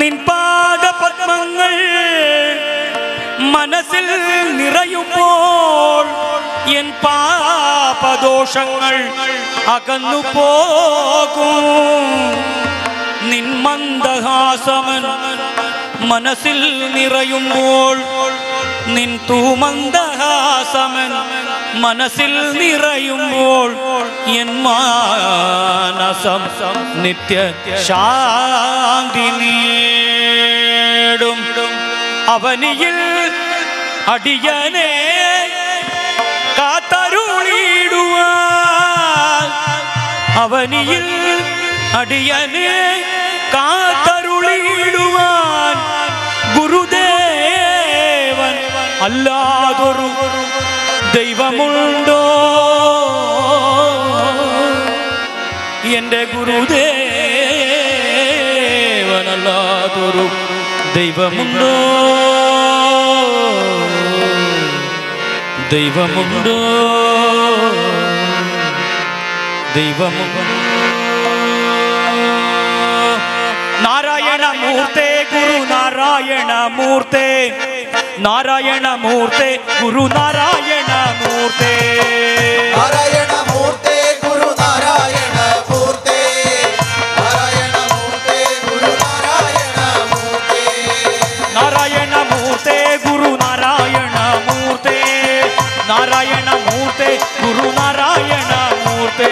നിൻ പാദപത്മങ്ങൾ മനസ്സിൽ നിറയുമ്പോൾ എൻ പാപദോഷങ്ങൾ അകന്നു പോകും. നിൻ മന്ദഹാസമൻ മനസ്സിൽ നിറയുമ്പോൾ നിൻ തൂമന്ദഹാസമൻ മനസ്സിൽ നിറയുമ്പോൾ എൻ മാനസം നിത്യ ശാന്തി നേടും. അവനിയിൽ അടിയനെ കാത്തരുളിടുവാൻ, അവനിയിൽ അടിയനെ കാത്തരുളിടുവാൻ ഗുരുദേവൻ അല്ലാതൊരു ദൈവമുണ്ടോ? എൻ്റെ ഗുരുദേവൻ അല്ലാതൊരു ദൈവമുണ്ടോ? ദൈവമുണ്ടോ? ദൈവമുണ്ടോ? നാരായണമൂർത്തേ ഗുരു നാരായണമൂർത്തേ, നാരായണമൂർത്തേ ഗുരു നാരായണമൂർത്തേ, നാരായണമൂർത്തേ ഗുരു നാരായണമൂർത്തേ, നാരായണമൂർത്തേ ഗുരു നാരായണമൂർത്തേ, നാരായണമൂർത്തേ ഗുരു നാരായണമൂർത്തേ, നാരായണമൂർത്തേ ഗുരു നാരായണമൂർത്തേ,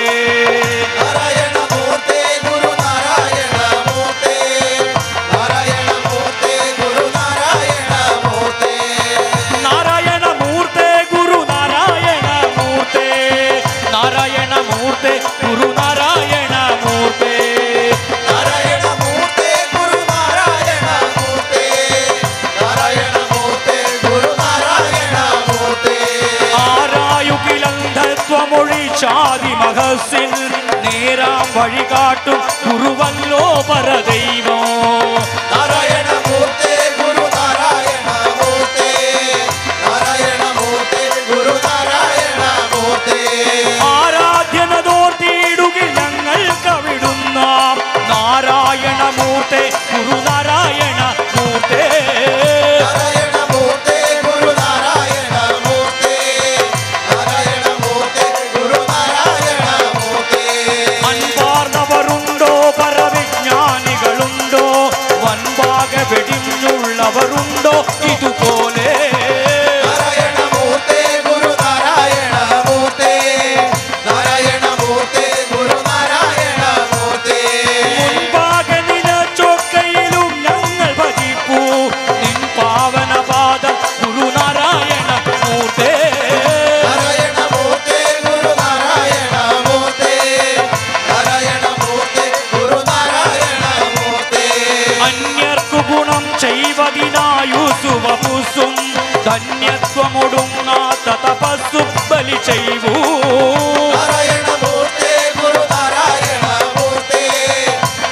നാരായണമൂർത്തേ ഗുരു നാരായണമൂർത്തേ, നാരായണമൂർത്തേ ഗുരു നാരായണമൂർത്തേ, നാരായണമൂർത്തേ ഗുരു നാരായണമൂർത്തേ, നാരായണമൂർത്തേ ഗുരു നാരായണമൂർത്തേ, നാരായണമൂർത്തേ ഗുരു നാരായണമൂർത്തേ, നാരായണമൂർത്തേ ഗുരു നാരായണമൂർത്തേ, ആരായുകിലന്ധത്വമൊഴിച്ചാതിമഹസിൽ നേരാം വഴികാട്ടും ഗുരുവല്ലോ പരദൈവം. നാരായണമൂർത്തേ ഗുരു നാരായണമൂർത്തേ, നാരായണമൂർത്തേ ഗുരു നാരായണമൂർത്തേ, ആരാധ്യനതോർത്തിയിടുകിൽ ഞങ്ങൾ കവിടുന്ന നാരായണമൂർത്തേ ഗുരു നാരായണമൂർത്തേ, നാരായണമൂർത്തേ ഗുരു നാരായണമൂർത്തേ, നാരായണമൂർത്തേ ഗുരു നാരായണമൂർത്തേ, അൻപാർന്നവരുണ്ടോ പരവിജ്ഞാനികളുണ്ടോ, വൻപാക വെടിഞ്ഞുള്ളവരുണ്ടോ ഇതുപോലെ. നാരായണമൂർത്തേ ഗുരു നാരായണമൂർത്തേ, നാരായണമൂർത്തേ ഗുരു നാരായണമൂർത്തേ, മുൻപാക നിനച്ചൊക്കയിലും ഞങ്ങൾ ഭജിപ്പൂ നിൻ പാവനപാദം ഗുരു നാരായണമൂർത്തേ, നാരായണമൂർത്തേ ഗുരു നാരായണമൂർത്തേ, നാരായണമൂർത്തേ ഗുരു നാരായണമൂർത്തേ, അന്യർക്കു ഗുണം ചെയ്വതിനായുസുവപുസും ധന്യത്വമൊടുങ്ങാത്ത തപസ്സും ബലി ചെയ്വൂ. നാരായണമൂർത്തേ ഗുരു നാരായണമൂർത്തേ,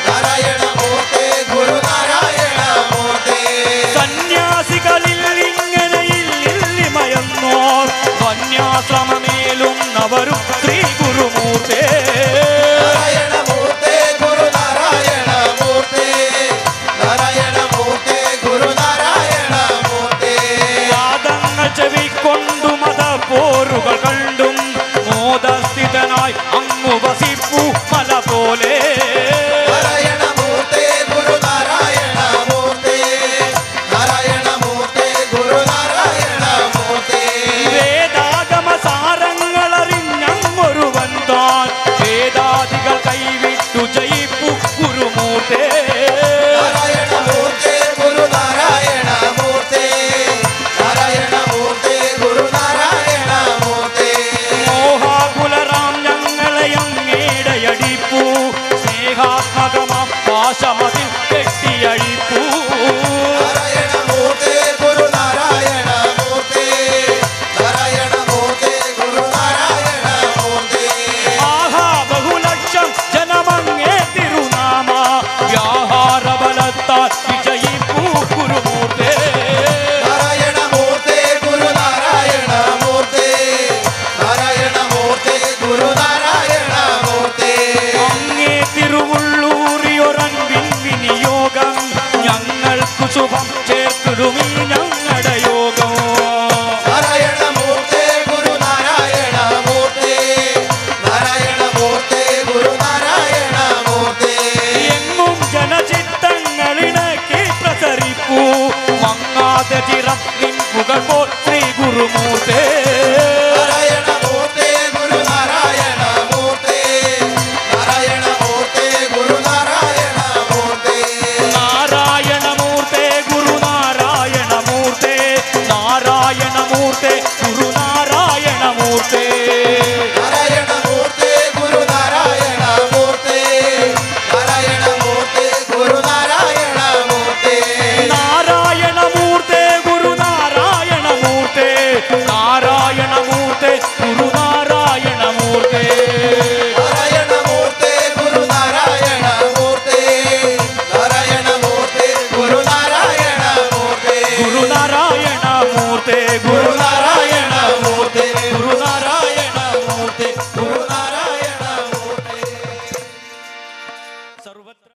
നാരായണമൂർത്തേ ഗുരു നാരായണമൂർത്തേ, സന്യാസികളിൽ ഇങ്ങനെയില്ലിമയെന്നോർ വന്യാശ്രമമേലും നവരും ശ്രീ ഗുരുമൂർത്തേ, നാരായണമൂർത്തേ ഗുരു നാരായണമൂർത്തേ, നാരായണമൂർത്തേ ഗുരു നാരായണമൂർത്തേ, വാദങ്ങൾ ചെവിക്കൊണ്ടു മതപോരുകൾ കണ്ടും മോദ ശുഭം